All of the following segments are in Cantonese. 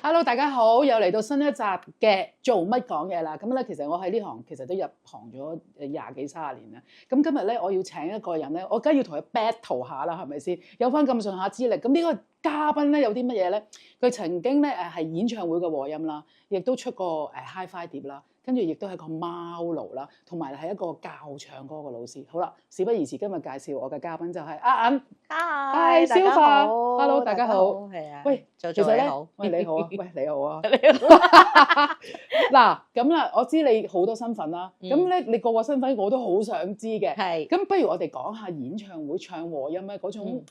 Hello，大家好，又嚟到新一集嘅做乜講嘢啦。咁咧，其實我喺呢行其實都入行咗20幾30年啦。咁今日咧，我要請一個人咧，我梗係要同佢 battle 下啦，係咪先？有翻咁上下資歷。咁呢個嘉賓咧有啲乜嘢咧？佢曾經咧係演唱會嘅和音啦，亦都出過Hi-Fi 碟啦，跟住亦都係個貓奴啦，同埋係一個教唱歌嘅老師。好啦，事不宜遲，今日介紹我嘅嘉賓就係阿銀。Hi，大家好 Hello，大家好。係啊。喂，做其實咧，你好。喂你好啊，喂你好啊。你好。嗱咁啦，我知你好多身份啦，咁咧你個個身份我都好想知嘅。係。咁不如我哋講下演唱會唱和音咧嗰種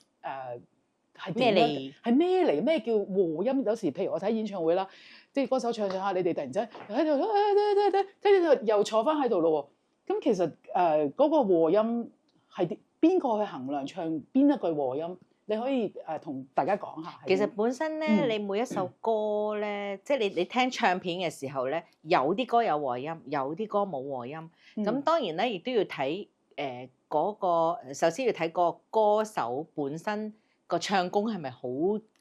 係咩嚟？係咩嚟？咩叫和音？有時譬如我睇演唱會啦，即係歌手唱唱下，你哋突然之間喺度，跟住又坐翻喺度咯喎。咁其實嗰個和音係邊個去衡量唱邊一句和音？你可以同大家講下。其實本身咧，你每一首歌咧，即係你聽唱片嘅時候咧，有啲歌有和音，有啲歌冇和音。咁當然咧，亦都要睇嗰個，首先要睇個歌手本身個唱功係咪好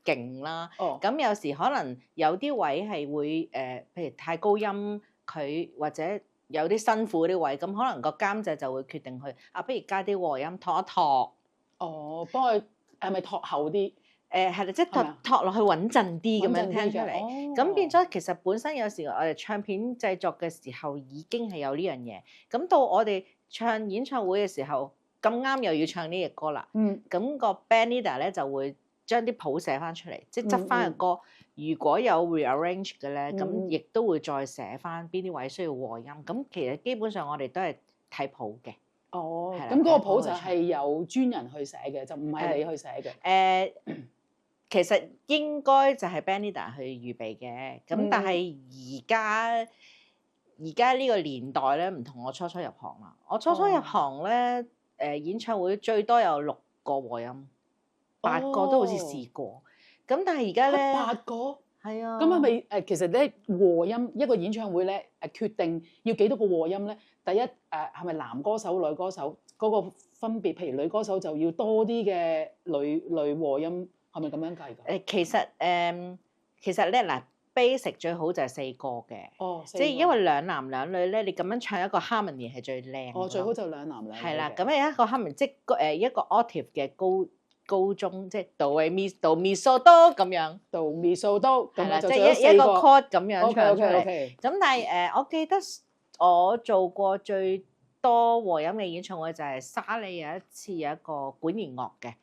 勁啦。咁有時可能有啲位係會譬如太高音，佢或者有啲辛苦啲位，咁可能個監製就會決定去不如加啲和音托一托。幫佢。係咪托後啲？係啦，即係托落去穩陣啲咁樣聽出嚟。咁變咗其實本身有時我哋唱片製作嘅時候已經係有呢樣嘢。咁到我哋唱演唱會嘅時候，咁啱又要唱呢隻歌啦。咁個 band leader 咧就會將啲譜寫翻出嚟，即係執翻個歌。如果有 rearrange 嘅咧，咁亦都會再寫翻邊啲位需要和音。咁其實基本上我哋都係睇譜嘅。咁嗰個譜就係有專人去寫嘅，就唔係你去寫嘅。其實應該就係 band leader 去預備嘅。咁但係而家呢個年代咧唔同我初初入行啦。我初初入行咧，演唱會最多有6個和音，8個都好似試過。咁但係而家咧8個。係啊。咁係咪其實咧和音一個演唱會咧決定要幾多個和音咧？第一係咪男歌手女歌手嗰個分別？譬如女歌手就要多啲嘅女和音，係咪咁樣計㗎？其實咧嗱 ，basic 最好就係4個嘅。即係因為兩男兩女咧，你咁樣唱一個 harmony 係最靚。最好就兩男兩女。係啦，咁一個 harmony 即係一個 octave 嘅高中，即係 do re mi do mi so do 咁樣。do mi so do 係啦，即係一個 chord 咁樣唱出嚟。咁但係我記得我做過最多和音嘅演唱會就係沙莉有一次有一個管弦樂嘅，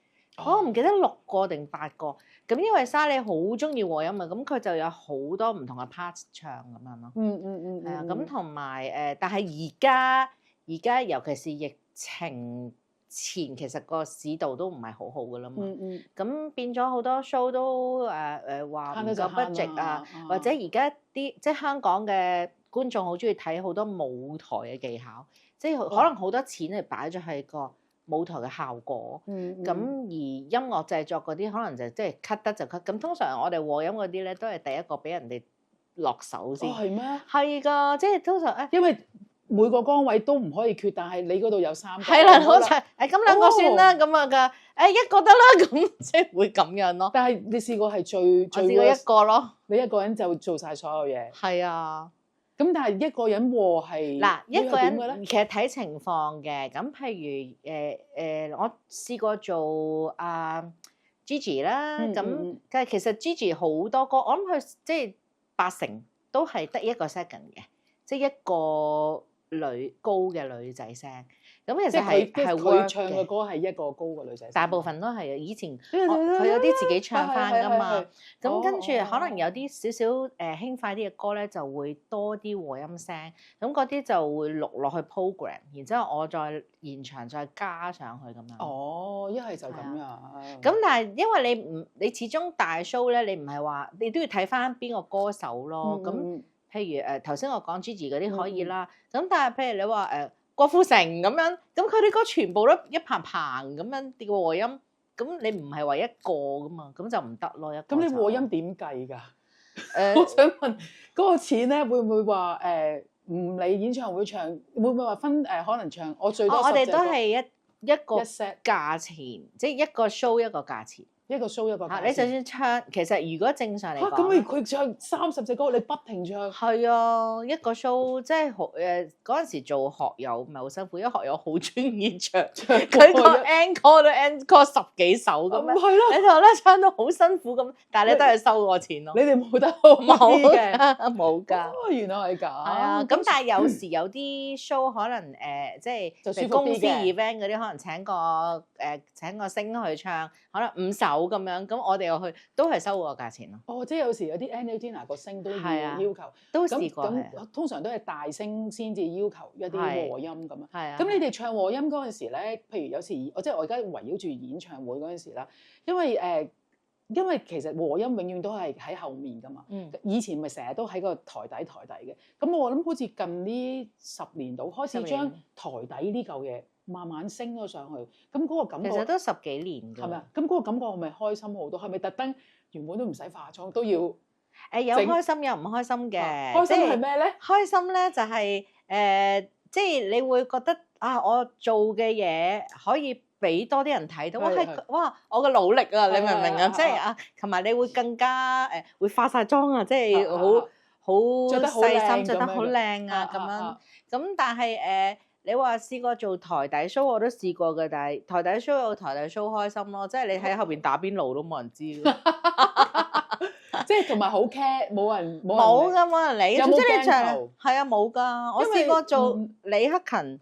我唔記得6個定8個。咁因為沙莉好中意和音啊，咁佢就有好多唔同嘅 part 唱咁樣咯。係啊，咁同埋但係而家尤其是疫情前，其實個市道都唔係好好噶啦嘛。咁變咗好多 show 都話唔夠 budget啊，或者而家啲即係香港嘅觀眾好中意睇好多舞台嘅技巧，即係可能好多錢係擺咗喺個舞台嘅效果。咁而音樂製作嗰啲可能就即係 cut 得就 cut。咁通常我哋和音嗰啲咧都係第一個俾人哋落手先。係咩？係㗎，即係通常因為每個崗位都唔可以缺，但係你嗰度有3個。係啦，好就咁2個算啦，咁啊㗎，1個得啦，咁即係會咁樣咯。但係你試過係最我試過1個咯，你一個人就做晒所有嘢。係啊。咁但係一個人和係嗱，一個人其實睇情況嘅。咁譬如我試過做Gigi 啦，咁但係其實 Gigi 好多歌，我諗佢即係80%都係得1個 second 嘅，即係一個高嘅女仔聲。咁其實係佢唱嘅歌係一個高嘅女仔聲。大部分都係以前佢有啲自己唱翻㗎嘛。咁跟住可能有啲少少輕快啲嘅歌咧，就會多啲和音聲。咁嗰啲就會錄落去 program， 然之後我再現場再加上去咁樣。一係就咁樣。咁但係因為你始終大 show 咧，你唔係話你都要睇翻邊個歌手咯。咁譬如頭先我講 Gigi 嗰啲可以啦。咁但係譬如你話郭富城咁樣，咁佢啲歌全部都一棚棚咁樣啲和音，咁你唔係話一個噶嘛，咁就唔得咯。咁你和音點計㗎？我想問嗰個錢咧，會唔會話唔理演唱會唱，會唔會話分可能唱我最多10隻歌？我哋都係一個 set 價錢，即係一個 show 一個價錢。一個 show 一個價錢。你就算唱，其實如果正常嚟講，咁佢唱30隻歌，你不停唱。係啊，一個 show 即係嗰陣時做學友唔係好辛苦，因為學友好中意唱，佢個 encore 都 encore 10幾首咁樣。係咯，你同咧唱到好辛苦咁，但係你都係收我錢咯。你哋冇得冇嘅，冇㗎。原來係咁。係啊，咁但係有時有啲 show 可能即係公司 event 嗰啲，可能請個星去唱，可能5首咁樣，咁我哋又去都係收個價錢咯。哦，即係有時有啲 annual dinner 個星都要求，都試過。咁通常都係大星先至要求一啲和音咁樣。係啊。咁你哋唱和音嗰陣時咧，譬如有時即係我而家圍繞住演唱會嗰陣時啦，因為其實和音永遠都係喺後面噶嘛。以前咪成日都喺個台底嘅。咁我諗好似近呢10年度開始將台底呢嚿嘢慢慢升咗上去，咁嗰個感覺其實都10幾年㗎。係咪啊？咁嗰個感覺係咪開心好多？係咪特登原本都唔使化妝都要？有開心有唔開心嘅。開心係咩咧？開心咧就係即係你會覺得我做嘅嘢可以俾多啲人睇到，我嘅努力啊，你明唔明啊？即係同埋你會更加會化晒妝啊，即係好細心，着得好靚啊咁樣。咁但係你話試過做台底 show 我都試過嘅，但係台底 show 有台底 show 開心咯，即係你喺後邊打邊爐都冇人知。即係同埋好 care，冇人理。有冇鏡頭？係啊，冇㗎。我試過做李克勤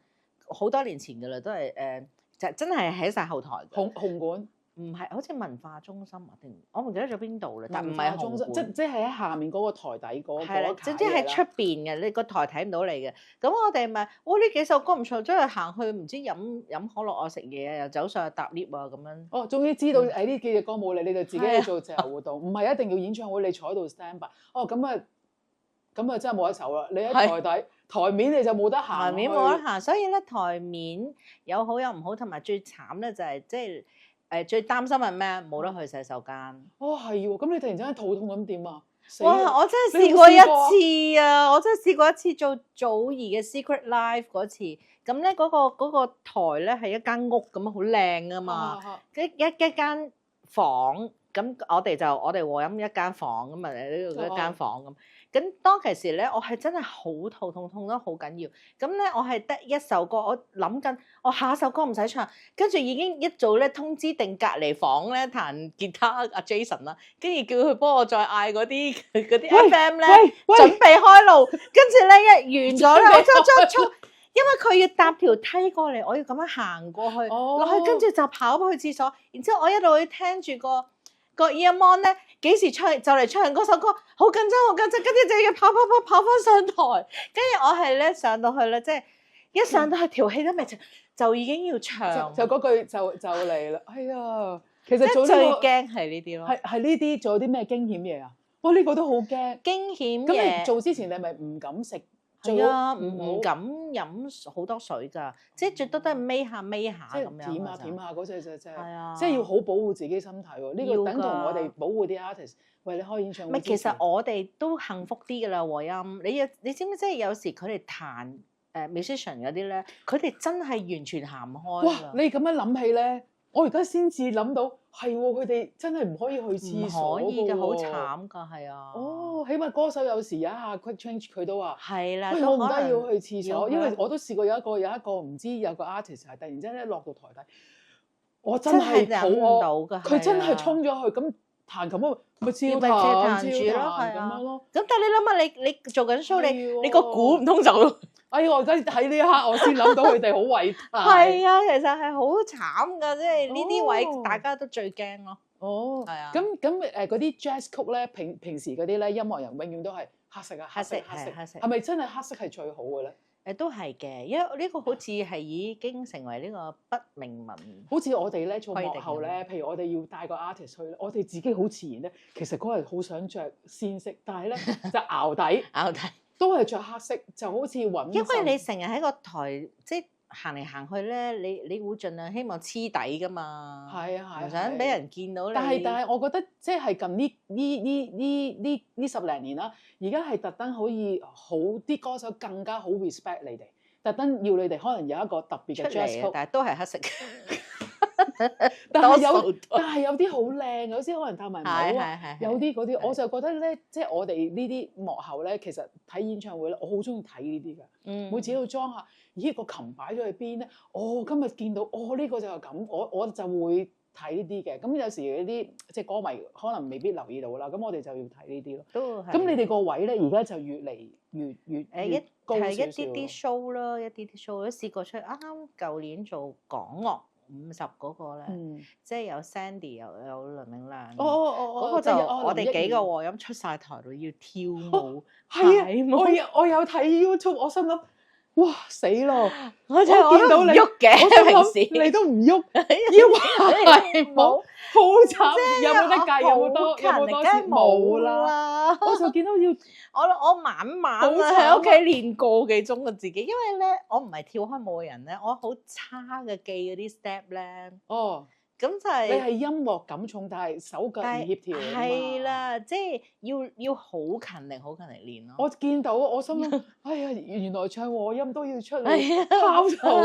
好多年前㗎啦，都係就真係喺晒後台。紅館唔係，好似文化中心定我唔記得咗邊度啦，但唔係中心，即係喺下面嗰個台底嗰係啦，即係喺出邊嘅，你個台睇唔到你嘅。咁我哋咪呢幾首歌唔錯，真係行去唔知飲可樂啊、食嘢啊，又走上去搭 lift 啊咁樣。哦，終於知道呢幾隻歌冇你就自己去做自由活動，唔係一定要演唱會，你坐喺度 stand by。哦，咁啊真係冇得走啦！你喺台底台面你就冇得行，台面冇得行，所以咧台面有好有唔好，同埋最慘咧就係即係。最擔心係咩？冇得去洗手間。哦，係喎，咁你突然之間肚痛咁點啊？哇！我真係試過一次啊！我真係試過一次做祖兒嘅 Secret Life 嗰次。咁咧嗰個台咧係一間屋咁好靚啊嘛，一間房。咁我哋和音一間房咁啊，呢度一間房咁。咁當其時咧，我係真係好肚痛，痛得好緊要。咁咧，我係得一首歌，我諗緊，我下一首歌唔使唱，跟住已經一早咧通知定隔離房咧彈吉他阿 Jason 啦，跟住叫佢幫我再嗌嗰啲 FM 咧準備開路，跟住咧一完咗咧，我衝，因為佢要搭條梯過嚟，我要咁樣行過去落去，跟住就跑去廁所，然之後我一路去聽住個 earphone 咧，幾時唱就嚟唱嗰首歌，好緊張，跟住就要跑翻上台，跟住我係咧上到去咧，即係一上到去條氣都未唱，就已經要唱，就嗰句就嚟啦，係啊，其實最驚係呢啲咯，係呢啲，仲有啲咩驚險嘢啊？哇，呢個都好驚，驚險嘢。咁你做之前你係咪唔敢食？係啊，唔敢飲好多水㗎，即係最多都係搣下咁樣。舔下嗰隻就真係，係啊，即係要好保護自己身體喎。呢個等同我哋保護啲 artist，喂，你開演唱會。其實我哋都幸福啲㗎啦，和音。你知唔知？即係有時佢哋彈musician 嗰啲咧，佢哋真係完全行唔開。哇！你咁樣諗起咧，我而家先至諗到，係喎，佢哋真係唔可以去廁所㗎喎。唔可以㗎，好慘㗎，係啊。哦，起碼歌手有時有一下 quick change，佢都話係啦，我唔得要去廁所，因為我都試過有一個唔知有個 artist 係突然之間一落到台底，我真係忍唔到㗎，佢真係衝咗去咁彈琴啊，咪照彈住咯，咁樣咯。咁但係你諗下，你做緊 show，你個鼓唔通就？哎呀！我而家喺呢一刻，我先諗到佢哋好偉大。係啊，其實係好慘㗎，即係呢啲位大家都最驚咯。哦，係啊。咁嗰啲 jazz 曲咧，平時嗰啲咧，音樂人永遠都係黑色啊，黑色。係咪真係黑色係最好嘅咧？都係嘅，因為呢個好似係已經成為呢個不明文。好似我哋咧做幕後咧，譬如我哋要帶個 artist 去咧，我哋自己好自然咧，其實嗰日好想着鮮色，但係咧就淆底。都係着黑色，就好似揾。因為你成日喺個台，即係行嚟行去咧，你會盡量希望黐底噶嘛。係啊，唔想俾人見到你。但係，我覺得即係近呢10零年啦，而家係特登可以好啲歌手更加好 respect 你哋，特登要你哋可能有一個特別嘅 jazz 曲，但係都係黑色。但係多數都但係有啲好靚，有啲可能搭埋帽啊，係有啲嗰啲，係我就覺得咧，即係我哋呢啲幕後咧，其實睇演唱會咧，我好中意睇呢啲㗎。每次要裝下，咦個琴擺咗去邊咧？哦，今日見到，哦呢個就係咁，我就會睇呢啲嘅。咁有時嗰啲即係歌迷可能未必留意到啦，咁我哋就要睇呢啲咯。都係。咁你哋個位咧，而家就越嚟越高少少。係一啲 show 啦，一啲 show 都試過出。啱啱舊年做港樂50嗰個咧，即係有 Sandy 又有倫永亮。嗰個就我哋幾個和音出晒台度要跳舞。係啊，我有睇 YouTube，我心諗哇死咯！我見到你喐嘅，平時你都唔喐，腰係冇，好慘。有冇得計？有冇多錢？冇啦。我就見到要我晚晚喺屋企練個幾鐘嘅自己，因為咧我唔係跳開舞嘅人咧，我好差嘅記嗰啲 step 咧。哦。咁就係你係音樂感重，但係手腳唔協調啊嘛。係啦，即係要好勤力練咯。我見到我心諗，哎呀，原來唱和音都要出嚟拋頭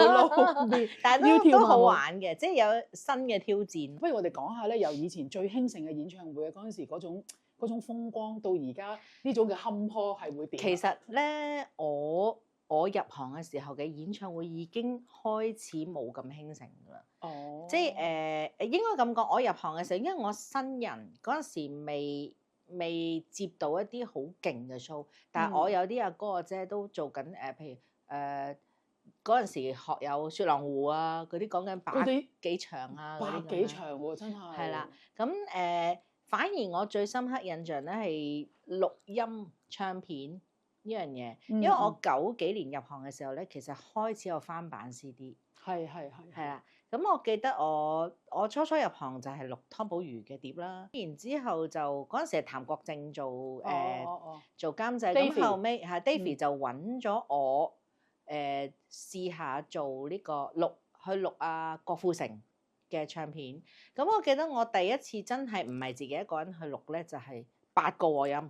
露面，但係都好玩嘅，即係有新嘅挑戰。不如我哋講下咧，由以前最興盛嘅演唱會嗰陣時嗰種風光，到而家呢種嘅坎坷係會點？其實咧，我入行嘅時候嘅演唱會已經開始冇咁興盛㗎啦。哦，即係應該咁講，我入行嘅時候，因為我新人嗰陣時未接到一啲好勁嘅 show，但係我有啲阿哥阿姐都做緊譬如嗰陣時學有雪狼湖啊，嗰啲講緊百幾場啊，百幾場喎，真係。係啦，咁反而我最深刻印象咧係錄音唱片呢樣嘢，因為我90幾年入行嘅時候咧，其實開始有翻版 CD。係啦，咁我記得我初入行就係錄湯寶如嘅碟啦，然之後就嗰陣時係譚國正做做監製，咁後尾係 Davy 就揾咗我試下做呢個錄郭富城嘅唱片。咁我記得我第一次真係唔係自己一個人去錄咧，就係8個和音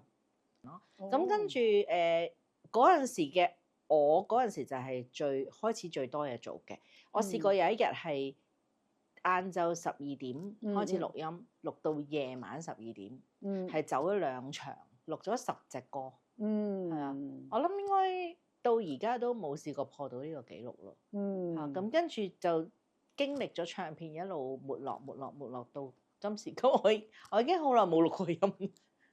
咯。咁跟住嗰陣時嘅我嗰陣時就係開始最多嘢做嘅。我試過有一日係晏晝12點開始錄音，錄到夜晚12點，係走咗2場，錄咗10隻歌。係啊，我諗應該到而家都冇試過破到呢個紀錄咯。咁跟住就經歷咗唱片一路沒落到今時今日，我已經好耐冇錄過音。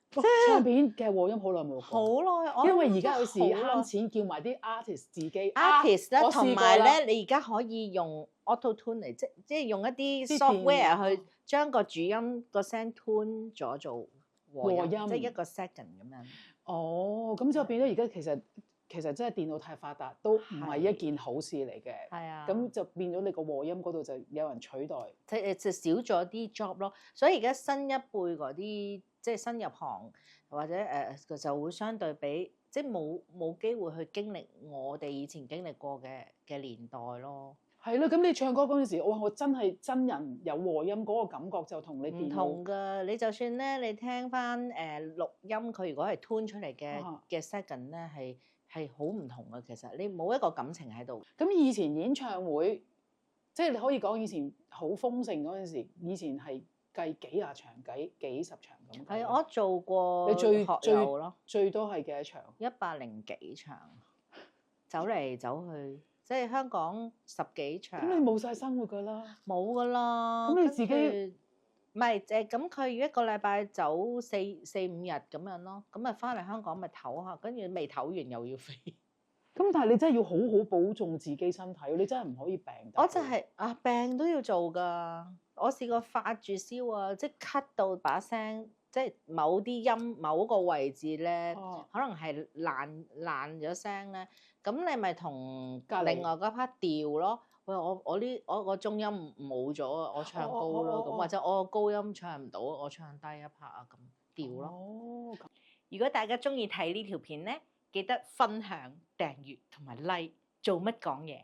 即係唱片嘅和音好耐冇錄過。好耐，因為而家有時慳錢，叫埋啲 artist 自己 artist 咧，同埋咧，你而家可以用 auto tune 嚟，即係用一啲 software 去將個主音個聲 tune 咗做和音，即係1個 second 咁樣。哦，咁就變咗而家其實真係電腦太發達，都唔係一件好事嚟嘅。係啊，咁就變咗你個和音嗰度就有人取代，就少咗啲 job 咯。所以而家新一輩嗰啲即係新入行或者就會相對比即係冇機會去經歷我哋以前經歷過嘅年代咯。係咯，咁你唱歌嗰陣時，我真係真人有和音嗰個感覺就同你唔同㗎。你就算咧，你聽翻錄音，佢如果係 tune 出嚟嘅 second 咧係好唔同嘅。其實你冇一個感情喺度。咁以前演唱會即係你可以講以前好豐盛嗰陣時，以前係計幾廿場、幾十場咁。係我做過，你最多係幾多場？100幾場，走嚟走去，即係香港10幾場。咁你冇晒生活㗎啦？冇㗎啦。咁你自己唔係咁佢1個禮拜走4、5日咁樣咯。咁啊翻嚟香港咪唞下，跟住未唞完又要飛。咁但係你真係要好好保重自己身體，你真係唔可以病。我就係病都要做㗎。我試過發住燒啊，即係咳到把聲，即係某啲音某個位置咧，可能係爛咗聲咧。咁你咪同另外嗰 part 調咯。喂，我個中音冇咗啊，我唱高咯，咁或者我個高音唱唔到，我唱低一 part 啊，咁調咯。如果大家中意睇呢條片咧，記得分享、訂閱同埋 like，做乜講嘢。